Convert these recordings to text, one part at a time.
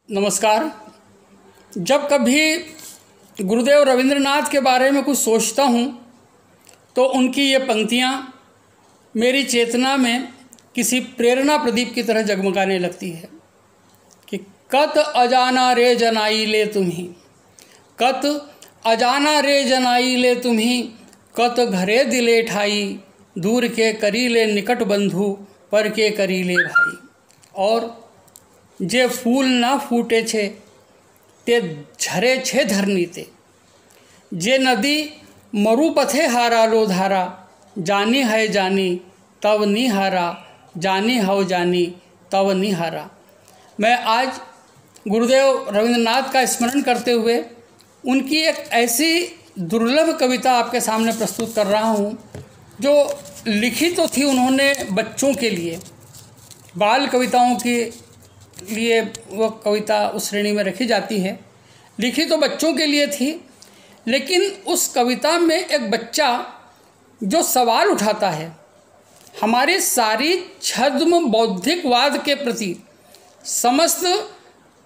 नमस्कार। जब कभी गुरुदेव रवींद्रनाथ के बारे में कुछ सोचता हूँ तो उनकी ये पंक्तियाँ मेरी चेतना में किसी प्रेरणा प्रदीप की तरह जगमगाने लगती है कि कत अजाना रे जनाई ले तुम्ही, कत अजाना रे जनाई ले तुम्ही, कत घरे दिले ठाई, दूर के करी ले निकट बंधु, पर के करी ले भाई। और जे फूल ना फूटे छे ते झरे छे धरनी ते, जे नदी मरु पथे हारा लो धारा, जानी है जानी तब नी हारा, जानी हो जानी तब नी हारा। मैं आज गुरुदेव रवींद्रनाथ का स्मरण करते हुए उनकी एक ऐसी दुर्लभ कविता आपके सामने प्रस्तुत कर रहा हूँ जो लिखी तो थी उन्होंने बच्चों के लिए, बाल कविताओं के लिए वो कविता उस श्रेणी में रखी जाती है। लिखी तो बच्चों के लिए थी, लेकिन उस कविता में एक बच्चा जो सवाल उठाता है हमारी सारी छद्म बौद्धिकवाद के प्रति, समस्त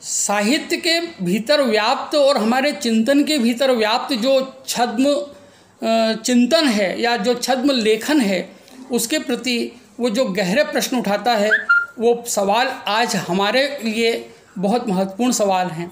साहित्य के भीतर व्याप्त और हमारे चिंतन के भीतर व्याप्त जो छद्म चिंतन है या जो छद्म लेखन है, उसके प्रति वो जो गहरे प्रश्न उठाता है, वो सवाल आज हमारे लिए बहुत महत्वपूर्ण सवाल हैं।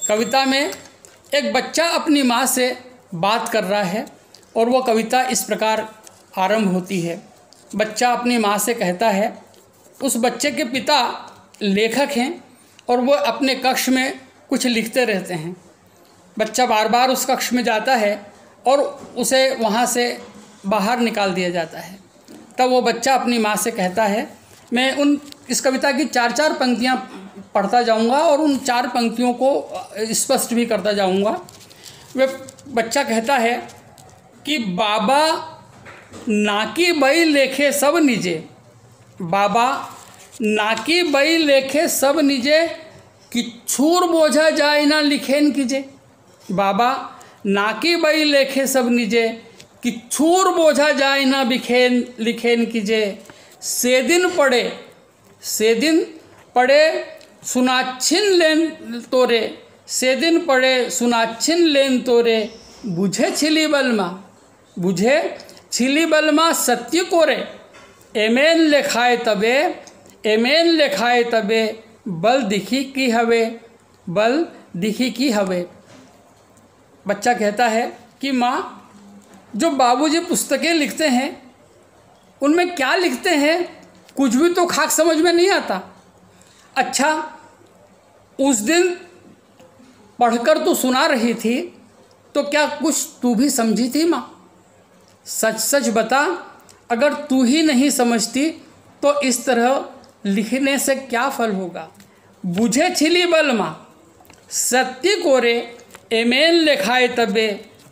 कविता में एक बच्चा अपनी माँ से बात कर रहा है और वो कविता इस प्रकार आरंभ होती है। बच्चा अपनी माँ से कहता है, उस बच्चे के पिता लेखक हैं और वो अपने कक्ष में कुछ लिखते रहते हैं। बच्चा बार बार उस कक्ष में जाता है और उसे वहाँ से बाहर निकाल दिया जाता है। तब वो बच्चा अपनी माँ से कहता है, मैं इस कविता की 4-4 पंक्तियाँ पढ़ता जाऊँगा और उन 4 पंक्तियों को स्पष्ट भी करता जाऊँगा। वे बच्चा कहता है कि बाबा नाकी बई लेखे सब निजे, बाबा नाकी बई लेखे सब निजे, किच्छूर बोझा जाए ना लिखेन कीजे। बाबा नाकी बई लेखे सब निजे, किच्छूर बोझा जाए ना लिखेन कीजे। से दिन पड़े सुनाच्छिन लेन तोरे, से दिन पड़े सुनाच्छिन लेन तोरे, बुझे छिली बलमा सत्य कोरे, एमेन लेखाए तबे बल दिखी की हवे। बच्चा कहता है कि माँ, जो बाबूजी पुस्तकें लिखते हैं उनमें क्या लिखते हैं कुछ भी तो खाक समझ में नहीं आता। अच्छा, उस दिन पढ़कर तू सुना रही थी तो क्या कुछ तू भी समझी थी माँ? सच सच बता, अगर तू ही नहीं समझती तो इस तरह लिखने से क्या फल होगा। बुझे छिली बलमा सत्य कोरे, एमेन लिखाए तबे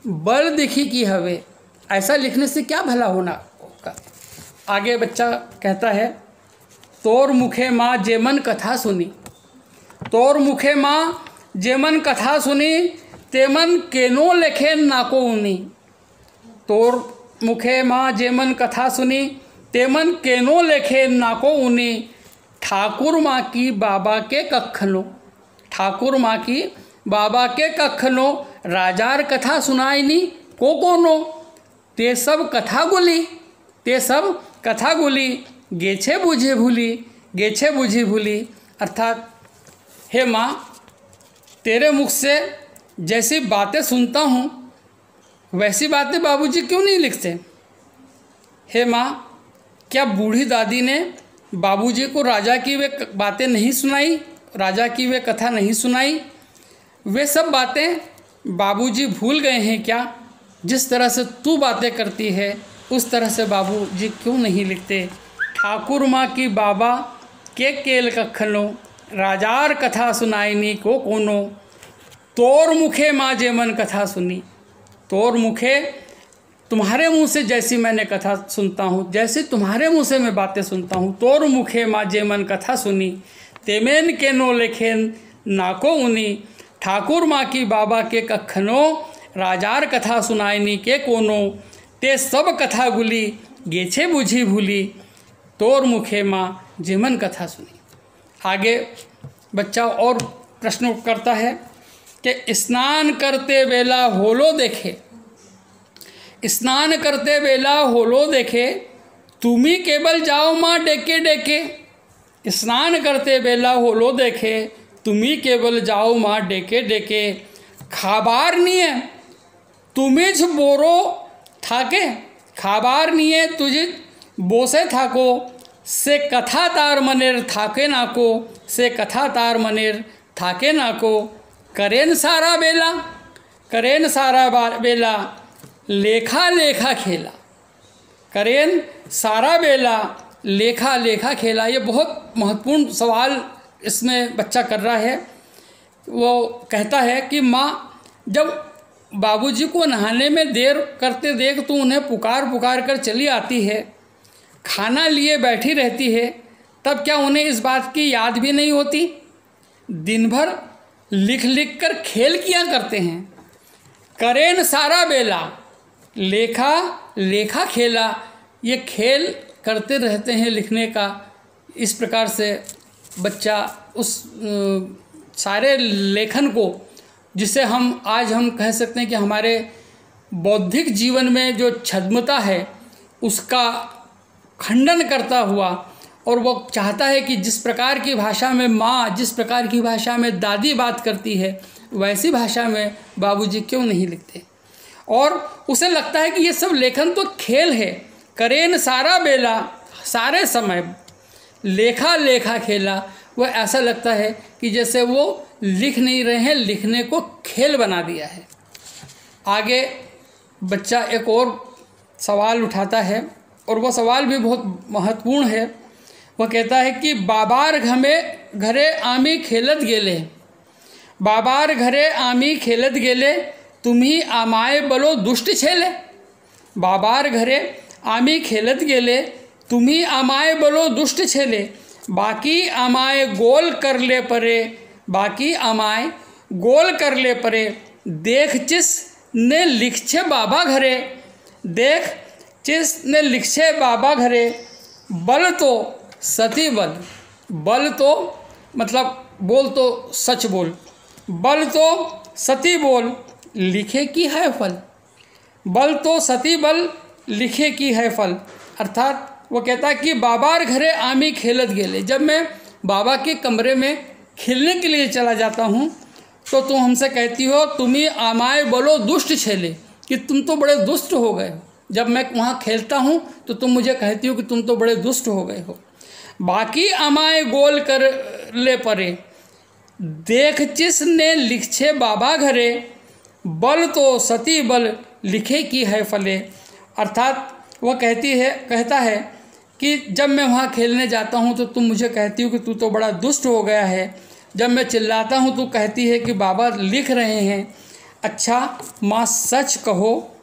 बल दिखी की हवे। ऐसा लिखने से क्या भला होना होगा। आगे बच्चा कहता है, तोर मुखे माँ जेमन कथा सुनी, तोर मुखे माँ जेमन कथा सुनी, तेमन केनो लेखे नाको उनी। तोर मुखे माँ जेमन कथा सुनी, तेमन केनो लेखे नाको उनी। ठाकुर माँ की बाबा के कखनो, ठाकुर माँ की बाबा के कखनो, राजार कथा सुनाईनी को कोनो। ते सब कथा गुली, गेछे बुझी भूली। अर्थात हे माँ, तेरे मुख से जैसी बातें सुनता हूँ वैसी बातें बाबूजी क्यों नहीं लिखते। हे माँ, क्या बूढ़ी दादी ने बाबूजी को राजा की वे बातें नहीं सुनाई, राजा की वे कथा नहीं सुनाई? वे सब बातें बाबूजी भूल गए हैं क्या? जिस तरह से तू बातें करती है उस तरह से बाबूजी क्यों नहीं लिखते। ठाकुर माँ की बाबा के केल कखनो, राजार कथा सुनाईनी को कोनो। तोर मुखे माँ जेमन कथा सुनी, तोर मुखे तुम्हारे मुँह से जैसी मैंने कथा सुनता हूँ, जैसे तुम्हारे मुँह से मैं बातें सुनता हूँ। तोर मुखे माँ जेमन कथा सुनी, तेमेन केनो लेखेन नाको उनी। ठाकुर माँ की बाबा के कखनो, राजार कथा सुनाईनी के कोनो। ते सब कथा गुली, गेछे बुझी भूली, तोर मुखे माँ जेमन कथा सुनी। आगे बच्चा और प्रश्न करता है कि स्नान करते बेला होलो देखे, स्नान करते बेला होलो देखे, तुम्ही केवल जाओ माँ डेके डेके। स्नान करते बेला होलो देखे, तुम्ही केवल जाओ माँ डेके डेके। खाबार निये तुम्हिज बोरो थाके, खाबार निये तुझे बोसे थाको। से कथा तार मनेर थाके नाको, से कथा तार मनेर थाके नाको। करेन सारा बेला, करेन सारा बेला, लेखा लेखा खेला। करेन सारा बेला, लेखा लेखा खेला। ये बहुत महत्वपूर्ण सवाल इसमें बच्चा कर रहा है। वो कहता है कि माँ जब बाबूजी को नहाने में देर करते देख तो उन्हें पुकार पुकार कर चली आती है, खाना लिए बैठी रहती है, तब क्या उन्हें इस बात की याद भी नहीं होती? दिन भर लिख लिख कर खेल किया करते हैं। करेन सारा बेला, लेखा लेखा खेला। ये खेल करते रहते हैं लिखने का। इस प्रकार से बच्चा उस सारे लेखन को, जिसे हम आज हम कह सकते हैं कि हमारे बौद्धिक जीवन में जो छद्मता है उसका खंडन करता हुआ, और वो चाहता है कि जिस प्रकार की भाषा में माँ, जिस प्रकार की भाषा में दादी बात करती है, वैसी भाषा में बाबूजी क्यों नहीं लिखते। और उसे लगता है कि ये सब लेखन तो खेल है। करेन सारा बेला, सारे समय, लेखा लेखा खेला। वह ऐसा लगता है कि जैसे वो लिख नहीं रहे हैं, लिखने को खेल बना दिया है। आगे बच्चा एक और सवाल उठाता है, और वह सवाल भी बहुत महत्वपूर्ण है। वह कहता है कि बाबार घरे आमी खेलत गेले, बाबार घरे आमी खेलत गेले, तुम्ही आमाय बलो दुष्ट छेले। बाबार घरे आमी खेलत गेले, तुम्ही आमाय बलो दुष्ट छेले। बाकी आमाय गोल कर ले परे, बाकी आमाय गोल कर ले परे। देख चिस ने लिखे बाबा घरे, देख चिस ने लिखे बाबा घरे। बल तो सती बल, बल तो मतलब बोल तो सच बोल, बल तो सती बोल, लिखे की है फल। बल तो सती बल, लिखे की है फल। अर्थात वो कहता है कि बाबार घरे आमी खेलत गेले, जब मैं बाबा के कमरे में खेलने के लिए चला जाता हूँ तो तुम हमसे कहती हो तुम्ही आमाय बोलो दुष्ट छेले, कि तुम तो बड़े दुष्ट हो गए हो। जब मैं वहाँ खेलता हूँ तो तुम मुझे कहती हो कि तुम तो बड़े दुष्ट हो गए हो। बाकी आमाय गोल कर ले परे, देख चिस ने लिखे बाबा घरे। बल तो सती बल, लिखे की है फले। अर्थात वह कहता है कि जब मैं वहाँ खेलने जाता हूँ तो तुम मुझे कहती हो कि तू तो बड़ा दुष्ट हो गया है। जब मैं चिल्लाता हूँ तो कहती है कि बाबा लिख रहे हैं। अच्छा माँ सच कहो,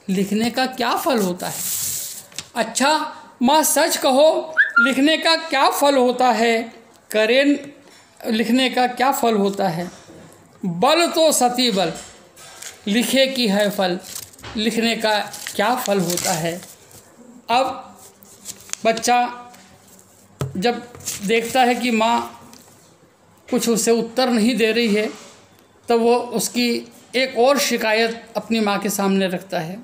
लिखने का क्या फल होता है? अच्छा माँ सच कहो, लिखने का क्या फल होता है? करेन लिखने का क्या फल होता है? बल तो सती बल, लिखे की है फल, लिखने का क्या फल होता है? अब बच्चा जब देखता है कि माँ कुछ उसे उत्तर नहीं दे रही है, तब वो उसकी एक और शिकायत अपनी माँ के सामने रखता है।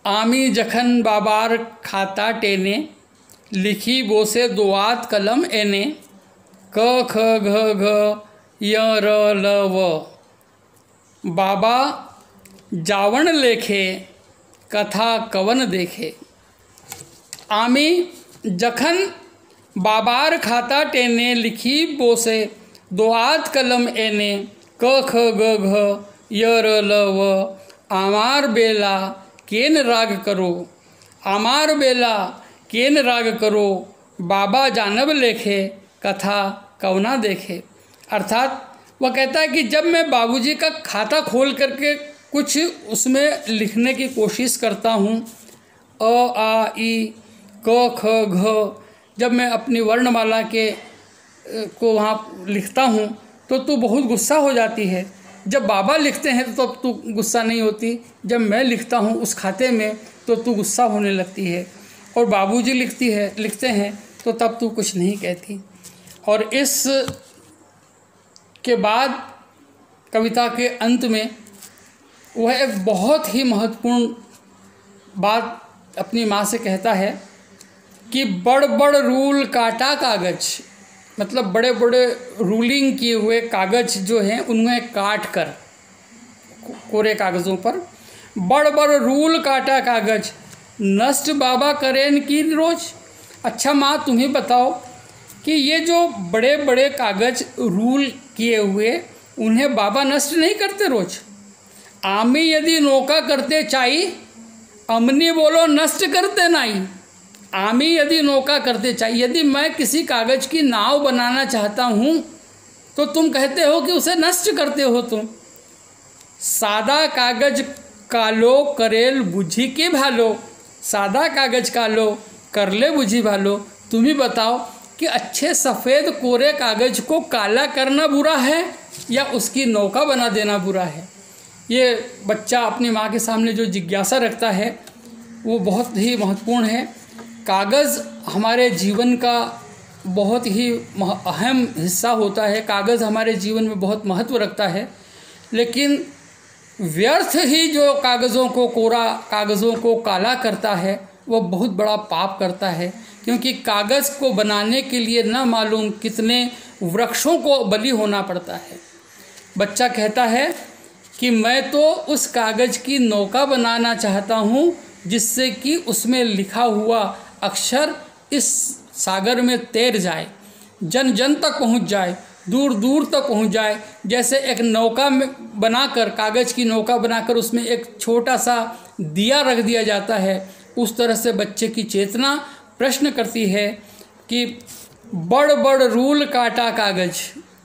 आमी जखन बाबार खाता टेने, लिखी बोसे दोआत कलम एने। क ख घ घ य र ल व। बाबा जावण लेखे, कथा कवन देखे। आमी जखन बाबार खाता टेने, लिखी बोसे दोआत कलम एने। क ख ग घ य र ल व। आमार बेला केन राग करो, आमार बेला केन राग करो। बाबा जानब लेखे, कथा कवना देखे। अर्थात वह कहता है कि जब मैं बाबूजी का खाता खोल करके कुछ उसमें लिखने की कोशिश करता हूँ, अ आ ई क ख घ, जब मैं अपनी वर्णमाला को वहाँ लिखता हूँ तो तू बहुत गुस्सा हो जाती है। जब बाबा लिखते हैं तो तब तू गुस्सा नहीं होती, जब मैं लिखता हूँ उस खाते में तो तू गुस्सा होने लगती है, और बाबूजी लिखते हैं तो तब तू कुछ नहीं कहती। और इस उसके बाद कविता के अंत में वह एक बहुत ही महत्वपूर्ण बात अपनी माँ से कहता है कि बड़ बड़ रूल काटा कागज, मतलब बड़े बड़े रूलिंग किए हुए कागज जो हैं उन्हें काट कर, कोरे कागज़ों पर बड़ बड़ रूल काटा कागज, नष्ट बाबा करें की रोज। अच्छा माँ तुम्हें बताओ कि ये जो बड़े बड़े कागज रूल किए हुए उन्हें बाबा नष्ट नहीं करते रोज? आमी यदि नौका करते चाई, अमनी बोलो नष्ट करते नहीं। आमी यदि नौका करते चाहिए, यदि मैं किसी कागज़ की नाव बनाना चाहता हूँ तो तुम कहते हो कि उसे नष्ट करते हो तुम। सादा कागज कालो करेल बुझी के भालो, सादा कागज कालो कर ले बुझी भालो। तुम ही बताओ कि अच्छे सफ़ेद कोरे कागज को काला करना बुरा है या उसकी नौका बना देना बुरा है? ये बच्चा अपनी माँ के सामने जो जिज्ञासा रखता है वो बहुत ही महत्वपूर्ण है। कागज़ हमारे जीवन का बहुत ही अहम हिस्सा होता है, कागज़ हमारे जीवन में बहुत महत्व रखता है, लेकिन व्यर्थ ही जो कागज़ों को कोरा, कागज़ों को काला करता है वह बहुत बड़ा पाप करता है, क्योंकि कागज़ को बनाने के लिए न मालूम कितने वृक्षों को बलि होना पड़ता है। बच्चा कहता है कि मैं तो उस कागज़ की नौका बनाना चाहता हूँ जिससे कि उसमें लिखा हुआ अक्षर इस सागर में तैर जाए, जन जन तक पहुँच जाए, दूर दूर तक पहुँच जाए। जैसे एक नौका में बनाकर, कागज़ की नौका बनाकर उसमें एक छोटा सा दिया रख दिया जाता है, उस तरह से बच्चे की चेतना प्रश्न करती है कि बड़ बड़ रूल काटा कागज,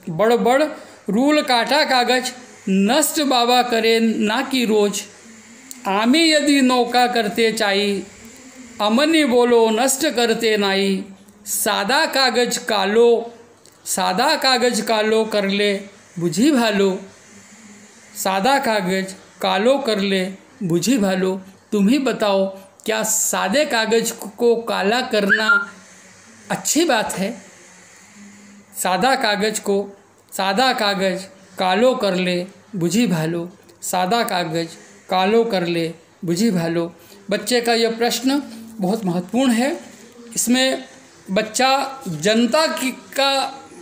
बड़ बड़ रूल काटा कागज, नष्ट बाबा करे ना की रोज। आमी यदि नौका करते चाई, अमनी बोलो नष्ट करते नाई। सादा कागज कालो, सादा कागज कालो कर ले बुझी भालो, सादा कागज कालो कर ले बुझी भालो। तुम ही बताओ क्या सादे कागज को काला करना अच्छी बात है? सादा कागज को, सादा कागज कालो कर ले बुझी भालो, सादा कागज कालो कर ले बुझी भालो। बच्चे का यह प्रश्न बहुत महत्वपूर्ण है। इसमें बच्चा जनता का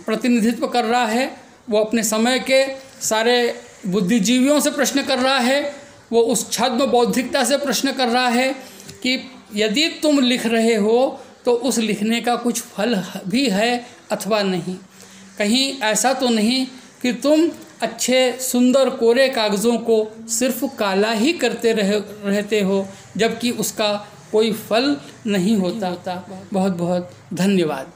प्रतिनिधित्व कर रहा है, वो अपने समय के सारे बुद्धिजीवियों से प्रश्न कर रहा है, वो उस छद्म बौद्धिकता से प्रश्न कर रहा है कि यदि तुम लिख रहे हो तो उस लिखने का कुछ फल भी है अथवा नहीं। कहीं ऐसा तो नहीं कि तुम अच्छे सुंदर कोरे कागज़ों को सिर्फ काला ही करते रहते हो जबकि उसका कोई फल नहीं होता। बहुत बहुत धन्यवाद।